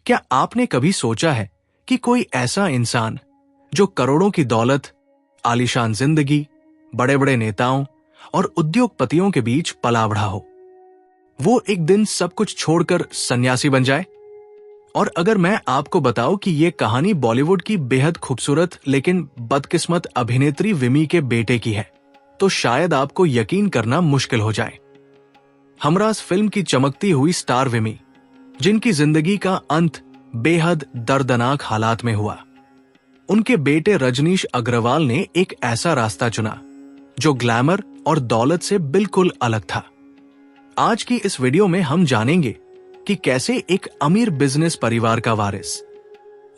क्या आपने कभी सोचा है कि कोई ऐसा इंसान जो करोड़ों की दौलत, आलीशान जिंदगी, बड़े बड़े नेताओं और उद्योगपतियों के बीच पला बढ़ा हो, वो एक दिन सब कुछ छोड़कर सन्यासी बन जाए? और अगर मैं आपको बताऊं कि ये कहानी बॉलीवुड की बेहद खूबसूरत लेकिन बदकिस्मत अभिनेत्री विमी के बेटे की है, तो शायद आपको यकीन करना मुश्किल हो जाए। हमराज फिल्म की चमकती हुई स्टार विमी, जिनकी जिंदगी का अंत बेहद दर्दनाक हालात में हुआ, उनके बेटे रजनीश अग्रवाल ने एक ऐसा रास्ता चुना जो ग्लैमर और दौलत से बिल्कुल अलग था। आज की इस वीडियो में हम जानेंगे कि कैसे एक अमीर बिजनेस परिवार का वारिस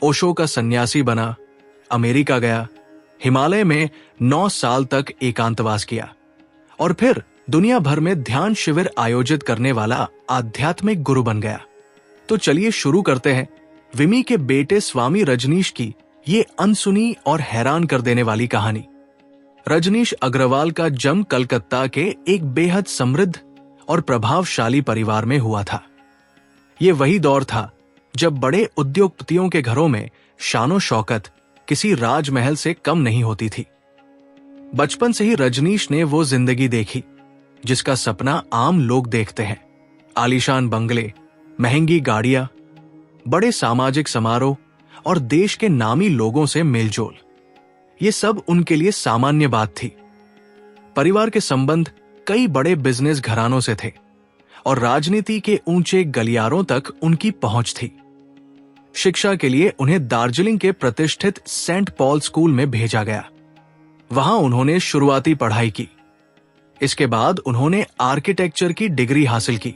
ओशो का सन्यासी बना, अमेरिका गया, हिमालय में 9 साल तक एकांतवास किया और फिर दुनिया भर में ध्यान शिविर आयोजित करने वाला आध्यात्मिक गुरु बन गया। तो चलिए शुरू करते हैं विमी के बेटे स्वामी रजनीश की ये अनसुनी और हैरान कर देने वाली कहानी। रजनीश अग्रवाल का जन्म कलकत्ता के एक बेहद समृद्ध और प्रभावशाली परिवार में हुआ था। ये वही दौर था जब बड़े उद्योगपतियों के घरों में शानो शौकत किसी राजमहल से कम नहीं होती थी। बचपन से ही रजनीश ने वो जिंदगी देखी जिसका सपना आम लोग देखते हैं। आलीशान बंगले, महंगी गाड़ियां, बड़े सामाजिक समारोह और देश के नामी लोगों से मेलजोल, ये सब उनके लिए सामान्य बात थी। परिवार के संबंध कई बड़े बिजनेस घरानों से थे और राजनीति के ऊंचे गलियारों तक उनकी पहुंच थी। शिक्षा के लिए उन्हें दार्जिलिंग के प्रतिष्ठित सेंट पॉल स्कूल में भेजा गया। वहां उन्होंने शुरुआती पढ़ाई की। इसके बाद उन्होंने आर्किटेक्चर की डिग्री हासिल की।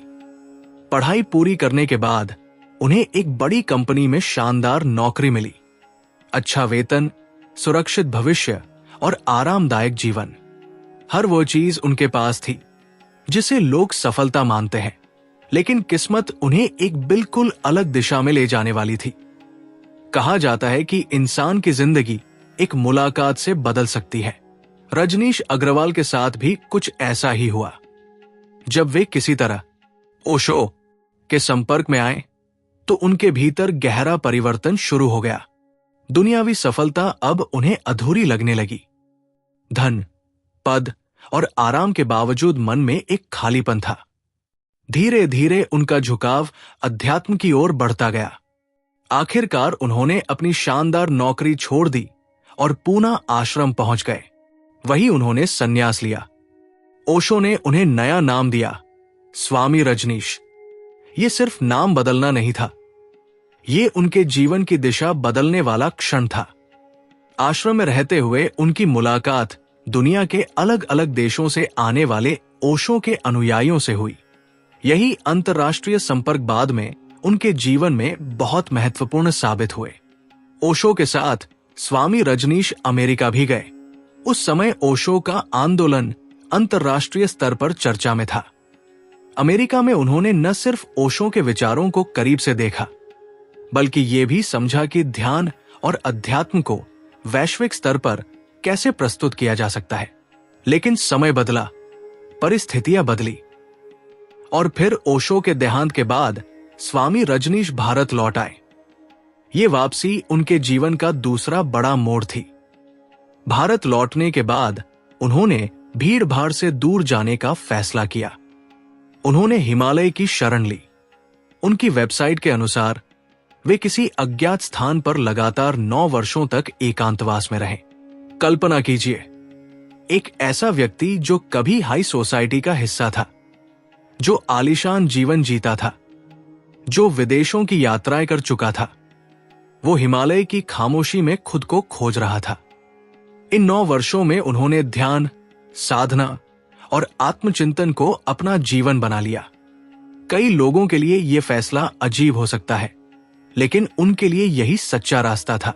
पढ़ाई पूरी करने के बाद उन्हें एक बड़ी कंपनी में शानदार नौकरी मिली। अच्छा वेतन, सुरक्षित भविष्य और आरामदायक जीवन, हर वो चीज उनके पास थी जिसे लोग सफलता मानते हैं। लेकिन किस्मत उन्हें एक बिल्कुल अलग दिशा में ले जाने वाली थी। कहा जाता है कि इंसान की जिंदगी एक मुलाकात से बदल सकती है। रजनीश अग्रवाल के साथ भी कुछ ऐसा ही हुआ। जब वे किसी तरह ओशो के संपर्क में आए तो उनके भीतर गहरा परिवर्तन शुरू हो गया। दुनियावी सफलता अब उन्हें अधूरी लगने लगी। धन, पद और आराम के बावजूद मन में एक खालीपन था। धीरे धीरे उनका झुकाव अध्यात्म की ओर बढ़ता गया। आखिरकार उन्होंने अपनी शानदार नौकरी छोड़ दी और पूना आश्रम पहुंच गए। वहीं उन्होंने संन्यास लिया। ओशो ने उन्हें नया नाम दिया, स्वामी रजनीश। ये सिर्फ नाम बदलना नहीं था, ये उनके जीवन की दिशा बदलने वाला क्षण था। आश्रम में रहते हुए उनकी मुलाकात दुनिया के अलग अलग देशों से आने वाले ओशो के अनुयायियों से हुई। यही अंतर्राष्ट्रीय संपर्क बाद में उनके जीवन में बहुत महत्वपूर्ण साबित हुए। ओशो के साथ स्वामी रजनीश अमेरिका भी गए। उस समय ओशो का आंदोलन अंतर्राष्ट्रीय स्तर पर चर्चा में था। अमेरिका में उन्होंने न सिर्फ ओशो के विचारों को करीब से देखा, बल्कि ये भी समझा कि ध्यान और अध्यात्म को वैश्विक स्तर पर कैसे प्रस्तुत किया जा सकता है। लेकिन समय बदला, परिस्थितियां बदली और फिर ओशो के देहांत के बाद स्वामी रजनीश भारत लौट आए। ये वापसी उनके जीवन का दूसरा बड़ा मोड़ थी। भारत लौटने के बाद उन्होंने भीड़ भाड़ से दूर जाने का फैसला किया। उन्होंने हिमालय की शरण ली। उनकी वेबसाइट के अनुसार वे किसी अज्ञात स्थान पर लगातार 9 वर्षों तक एकांतवास में रहे। कल्पना कीजिए, एक ऐसा व्यक्ति जो कभी हाई सोसाइटी का हिस्सा था, जो आलीशान जीवन जीता था, जो विदेशों की यात्राएं कर चुका था, वो हिमालय की खामोशी में खुद को खोज रहा था। इन 9 वर्षों में उन्होंने ध्यान, साधना और आत्मचिंतन को अपना जीवन बना लिया। कई लोगों के लिए यह फैसला अजीब हो सकता है, लेकिन उनके लिए यही सच्चा रास्ता था।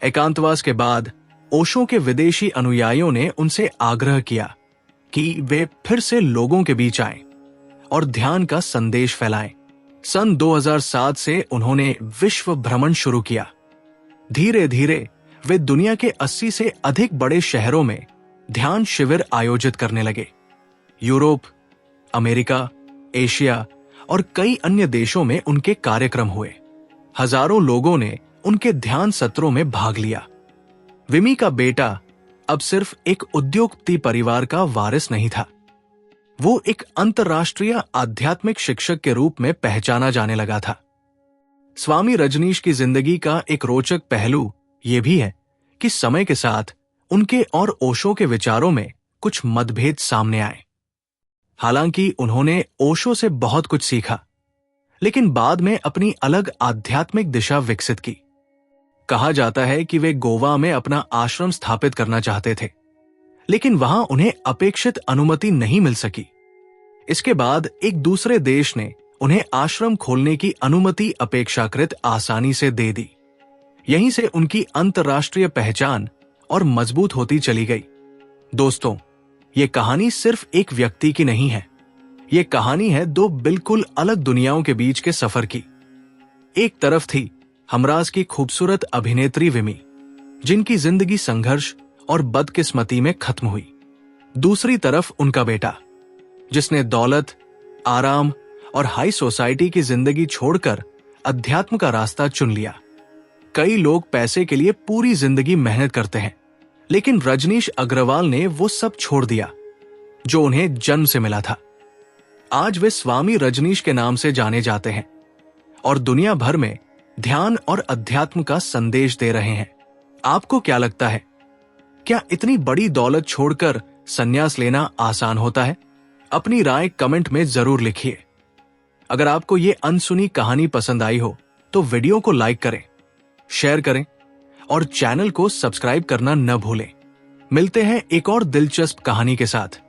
एकांतवास के बाद ओशो के विदेशी अनुयायियों ने उनसे आग्रह किया कि वे फिर से लोगों के बीच आएं और ध्यान का संदेश फैलाएं। सन 2007 से उन्होंने विश्व भ्रमण शुरू किया। धीरे धीरे वे दुनिया के 80 से अधिक बड़े शहरों में ध्यान शिविर आयोजित करने लगे। यूरोप, अमेरिका, एशिया और कई अन्य देशों में उनके कार्यक्रम हुए। हजारों लोगों ने उनके ध्यान सत्रों में भाग लिया। विमी का बेटा अब सिर्फ एक उद्योगपति परिवार का वारिस नहीं था, वो एक अंतर्राष्ट्रीय आध्यात्मिक शिक्षक के रूप में पहचाना जाने लगा था। स्वामी रजनीश की जिंदगी का एक रोचक पहलू यह भी है कि समय के साथ उनके और ओशो के विचारों में कुछ मतभेद सामने आए। हालांकि उन्होंने ओशो से बहुत कुछ सीखा, लेकिन बाद में अपनी अलग आध्यात्मिक दिशा विकसित की। कहा जाता है कि वे गोवा में अपना आश्रम स्थापित करना चाहते थे, लेकिन वहां उन्हें अपेक्षित अनुमति नहीं मिल सकी। इसके बाद एक दूसरे देश ने उन्हें आश्रम खोलने की अनुमति अपेक्षाकृत आसानी से दे दी। यहीं से उनकी अंतर्राष्ट्रीय पहचान और मजबूत होती चली गई। दोस्तों, ये कहानी सिर्फ एक व्यक्ति की नहीं है, ये कहानी है दो बिल्कुल अलग दुनियाओं के बीच के सफर की। एक तरफ थी हमराज की खूबसूरत अभिनेत्री विमी, जिनकी जिंदगी संघर्ष और बदकिस्मती में खत्म हुई। दूसरी तरफ उनका बेटा, जिसने दौलत, आराम और हाई सोसाइटी की जिंदगी छोड़कर अध्यात्म का रास्ता चुन लिया। कई लोग पैसे के लिए पूरी जिंदगी मेहनत करते हैं, लेकिन रजनीश अग्रवाल ने वो सब छोड़ दिया जो उन्हें जन्म से मिला था। आज वे स्वामी रजनीश के नाम से जाने जाते हैं और दुनिया भर में ध्यान और अध्यात्म का संदेश दे रहे हैं। आपको क्या लगता है, क्या इतनी बड़ी दौलत छोड़कर संन्यास लेना आसान होता है? अपनी राय कमेंट में जरूर लिखिए। अगर आपको ये अनसुनी कहानी पसंद आई हो तो वीडियो को लाइक करें, शेयर करें और चैनल को सब्सक्राइब करना न भूलें। मिलते हैं एक और दिलचस्प कहानी के साथ।